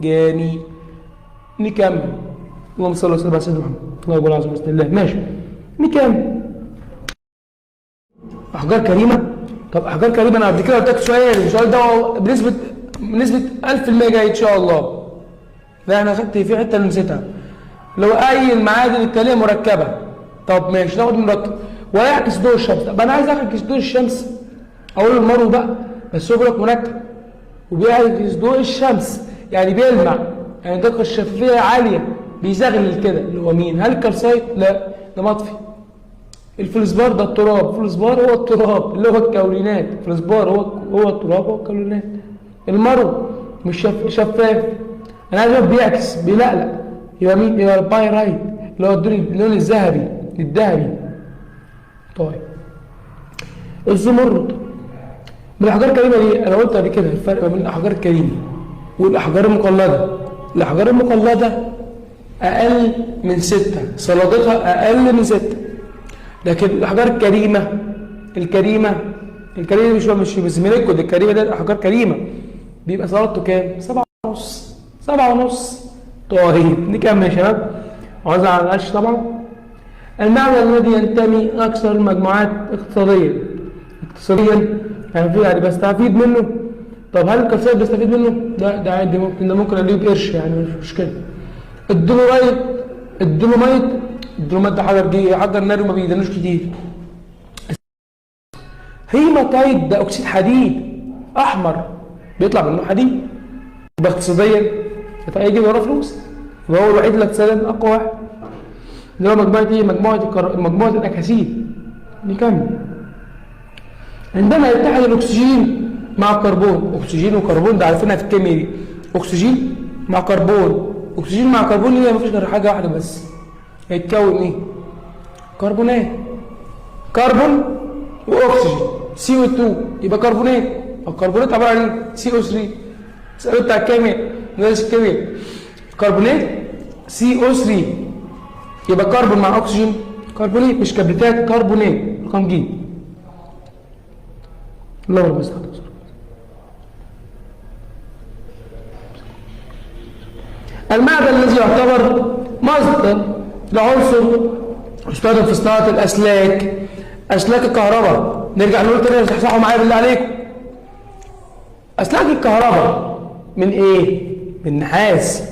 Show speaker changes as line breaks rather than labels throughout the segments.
جميل. نكمل. اللهم صل وسلم على سيدنا محمد. الله يقول عز بسم الله. ماشي. نكمل. احجار كريمه. طب احجار كريمه انا قبل كده قلت لك السؤال ده بنسبه 1000% جاي ان شاء الله. لا انا خدت في حته اللي نسيتها. لو اي المعادن التاليه مركبه. طب ماشي ناخد مركب ويعكس ضوء الشمس. طب انا عايز اعكس ضوء الشمس اقول المرو بقى بس هو بيقول لك مركب وبيعكس ضوء الشمس يعني بيلمع يعني دقه الشفافيه عاليه بيزغلل كده اللي هو مين؟ هل الكالسايت؟ لا ده مطفي. الفلزبار ده التراب. الفلزبار هو التراب اللي هو الكولينات. الفلزبار هو التراب هو الكولينات. المرو مش شفاف. انا عايز بيعكس بيلقلق يبقى مين؟ يبقى البايرايت اللي هو اللون الذهبي. طيب الزمرد من الاحجار الكريمه دي انا قلت قبل كده الفرق بين الاحجار الكريمه والاحجار المقلده. الاحجار المقلده اقل من 6 صلادتها اقل من 6 لكن الاحجار الكريمه مش بزميلكم دي الكريمه ده احجار كريمه بيبقى صلادته كام؟ 7.5. طيب نكمل يا شباب. عاوز على القش طبعا. المعدن الذي ينتمي اكثر المجموعات اقتصاديا يعني بستفيد منه. طب هل الكالسيت بستفيد منه؟ لا ده عادي ممكن الاقيه بقرش يعني مش مشكله. الدولوميت ده حجر ناري وما بيدنوش كتير. هيماتايت ده اكسيد حديد احمر بيطلع منه حديد يبقى اقتصاديا هيجي وراه فلوس يبقى هو الوحيد اللي اقتصاديا اقوى واحد اللي هو مجموعه الاكاسيد. نكمل. عندما يتحد الاكسجين مع الكربون. اكسجين وكربون ده عارفينها في الكيمياء دي. اكسجين مع كربون. اكسجين مع كربون هي مفيش غير حاجه واحده بس هيتكون ايه؟ كربونات. كربون واكسجين CO2 يبقى كربونات. الكربونات عباره عن ايه؟ CO3. سألوا بتاع الكيمياء مدرس الكيمياء. كربونات CO3 يبقى كربون مع اكسجين كربونات مش كبريتات كربونات. رقم ج. الله رب المستعان. المعدن الذي يعتبر مصدر لعنصر يستخدم في صناعه الاسلاك. اسلاك الكهرباء نرجع نقول تاني تصحصحوا معايا بالله عليكم. اسلاك الكهرباء من ايه؟ من نحاس.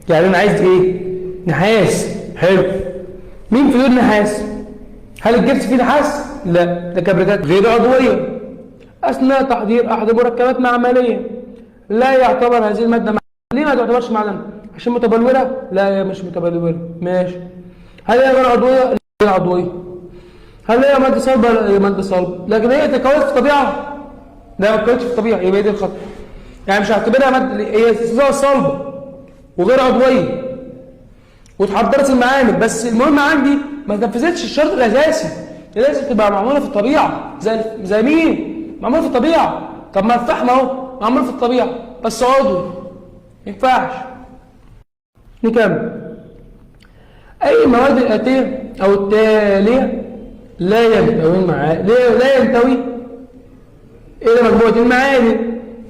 يعني انا عايز ايه؟ نحاس. حلو. مين في دول نحاس؟ هل الجبس فيه نحاس؟ لا ده كبريتات غير عضويه. اثناء تحضير احد مركبات معمليه لا يعتبر هذه الماده معدن. ليه ما تعتبرش معدن؟ عشان متبلوره؟ لا هي مش متبلوره. ماشي. هل هي غير عضويه؟ غير عضويه. هل هي ماده صلبه؟ لا هي ماده صلبه. لكن هي تكونت في الطبيعه؟ لا ما تكونتش في الطبيعه. يبقى دي الخطأ. يعني مش هعتبرها ماده هي صلبه وغير عضويه واتحضرت المعامل بس المهم عندي ما نفذتش الشرط الاساسي. لازم تبقى معموله في الطبيعه زي مين؟ معمول في الطبيعه. طب ما الفحم اهو معمول في الطبيعه بس عضوي ما ينفعش. نكمل. اي مواد الاتيه او التاليه لا ينتوي الى مجموعه المعادن.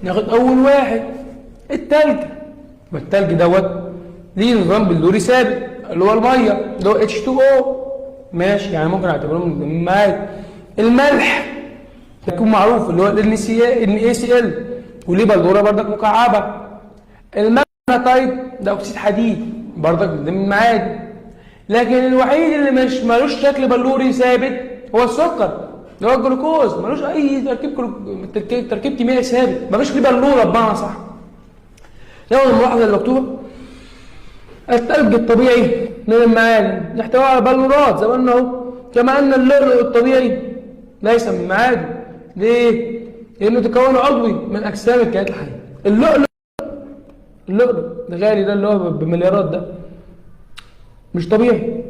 ناخد اول واحد التلج. والتلج دوت ليه نظام بلوري ثابت اللي هو الميه اللي هو H2O. ماشي يعني ممكن اعتبره من المعادن. الملح يكون معروف اللي هو NaCl وليه بلوره بردك مكعبه. المغناطيت ده اكسيد حديد بردك من المعادن. لكن الوحيد اللي مش مالوش شكل بلوري ثابت هو السكر اللي هو الجلوكوز. مالوش اي تركيب كيميائي ثابت مالوش ليه بلوره بمعنى صح. ناخد الملاحظه المكتوبه. الثلج الطبيعي من المعادن يحتوي على بلورات زي ما قلنا اهو. كما ان اللؤلؤ الطبيعي ليس من معادن. ليه؟ لانه تكون عضوي من اجسام الكائنات الحيه. اللؤلؤ ده غالي ده اللي هو بمليارات ده مش طبيعي.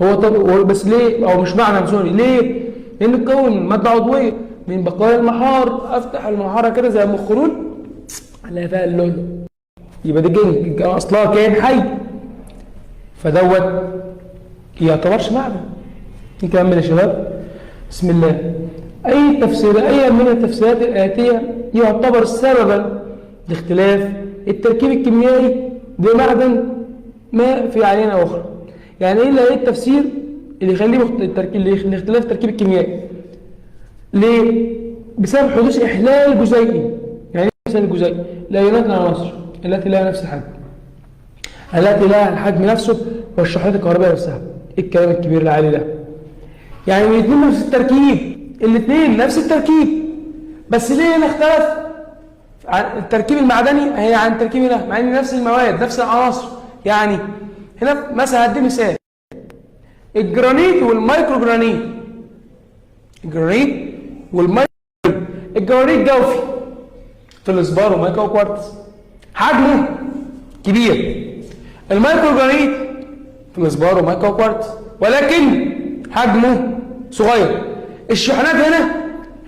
هو طبيعي بس ليه؟ او مش معنى سوري ليه؟ لانه تكون ماده عضويه من بقايا المحار. افتح المحاره كده زي ام الخرول الاقي فيها اللؤلؤ يبقى دي اصلها كائن حي فدوت يعتبرش معدن. نكمل يا شباب. بسم الله. أي من التفسيرات الآتية يعتبر سببا لاختلاف التركيب الكيميائي لمعدن ما في عينة أخرى. يعني إيه التفسير اللي يخليه اختلاف التركيب الكيميائي؟ ليه؟ بسبب حدوث إحلال جزيئي. يعني إيه مثال الجزيئي؟ الأيونات العناصر التي لها نفس الحجم، التي لها الحجم نفسه والشحنات الكهربائية نفسها. إيه الكلام الكبير العالي ده؟ يعني الاثنين نفس التركيب، الاثنين نفس التركيب، بس ليه هنا اختلف عن التركيب المعدني هي عن التركيب هنا، مع ان نفس المواد نفس العناصر. يعني هنا مثلا هدي مثال الجرانيت والمايكرو جرانيت. الجرانيت والمايكرو، الجرانيت جوفي في الاسبار ومايكرو كوارتز حجمه كبير، المايكرو جرانيت في الاسبار ومايكرو كوارتز ولكن حجمه صغير. الشحنات هنا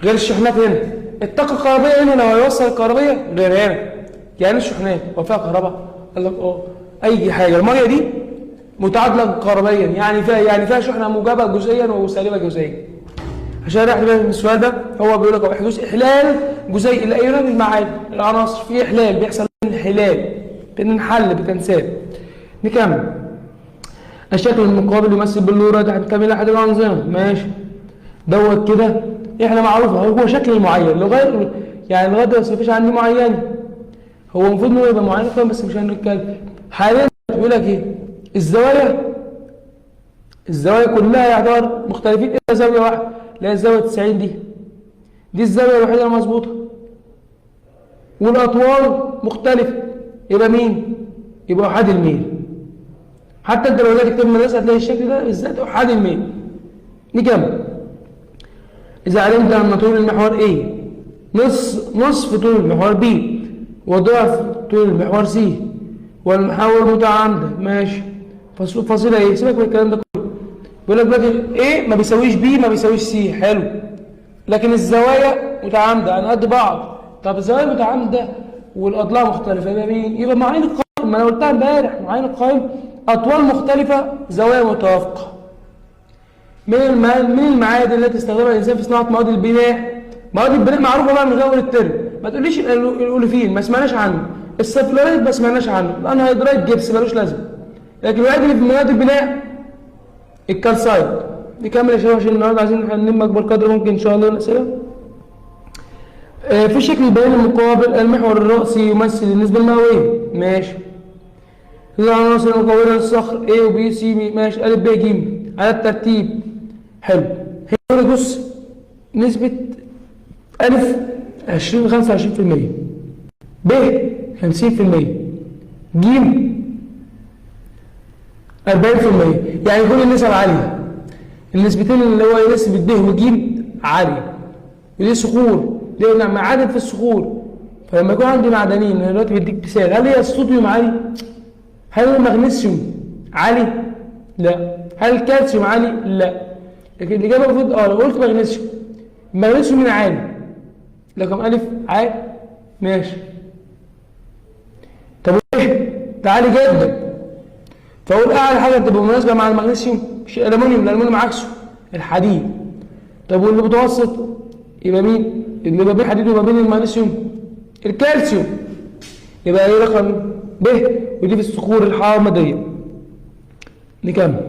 غير الشحنات هنا، الطاقة الكهربائية هنا لو هيوصل الكهربائية غير هنا. يعني الشحنات هو فيها كهرباء، قال لك اي حاجة المية دي متعادلة كهربائيا، يعني فيها شحنة موجبة جزئيا وسالبة جزئيا. عشان نحن من السؤال ده هو بيقول لك حدوث احلال جزيء الايونات المعادن العناصر، في احلال بيحصل انحلال بتنحل بتنساب. نكمل. الشكل المقابل يمثل باللورة هنكمل احد الانظمه. ماشي دوت كده احنا معروفه هو شكل معين لغايه يعني لغايه دلوقتي مفيش عندي معين، هو المفروض انه يبقى معين كمان بس مش هنتكلم حاليا. بيقول لك ايه؟ الزوايا كلها يعتبر مختلفين الا زاويه واحده اللي هي الزاويه 90 دي الزاويه الوحيده المظبوطه، والاطوال مختلفه. يبقى مين؟ يبقى احاد الميل. حتى انت لو جيت تكتب مدرسه هتلاقي الشكل ده بالذات احاد الميل. نكمل. إذا علمت أن طول المحور A نصف طول المحور B وضعف طول المحور C والمحاور متعامدة. ماشي فاصلة إيه؟ سيبك من الكلام ده كله. بيقول لك دلوقتي A ما بيساويش B ما بيساويش C، حلو، لكن الزوايا متعامدة عن قد بعض. طب الزوايا متعامدة والأضلاع مختلفة يبقى مين؟ يبقى معاين القائم، ما أنا قلتها امبارح، معاين القائم أطوال مختلفة زوايا متوافقة. من المعادن التي استخدمها الانسان في صناعه مواد البناء. مواد البناء معروفه بقى من غير الترم، ما تقوليش الاوليفين ما سمعناش عنه، السفلوريت ما سمعناش عنه، الانهيدرايت جبس ملوش لازمه، لكن الوحيد اللي في مواد البناء الكالسايت. نكمل يا شباب عشان النهارده عايزين نلم اكبر قدر ممكن ان شاء الله الاسئله. في الشكل البياني المقابل المحور الرأسي يمثل النسبه المئويه. ماشي. العناصر المكونه للصخر A و B C ماشي أ ب ج على الترتيب. حلو. هنا بص نسبة أ 25%، ب 50%، ج 40%. يعني كل النسب عالية. النسبتين اللي هو نسبة ب وج عالية. ودي صخور، لأن معادن في الصخور. فلما يكون عندي معدنين أنا دلوقتي بديك مثال، هل هي الصوديوم عالي؟ هل المغنيسيوم عالي؟ لا. هل الكالسيوم عالي؟ لا. لكن الإجابة المفروض لو قلت مغنيسيوم، المغنيسيوم من عالي، رقم أ عالي. ماشي. طب إيه؟ ده عالي جدا. فأقول أعلى حاجة تبقى مناسبة مع المغنيسيوم مش الألمونيوم عكسه الحديد. طب واللي متوسط يبقى مين؟ اللي ما بين الحديد وما بين المغنيسيوم الكالسيوم. يبقى إيه رقم ب؟ ودي في الصخور الحامضية. نكمل.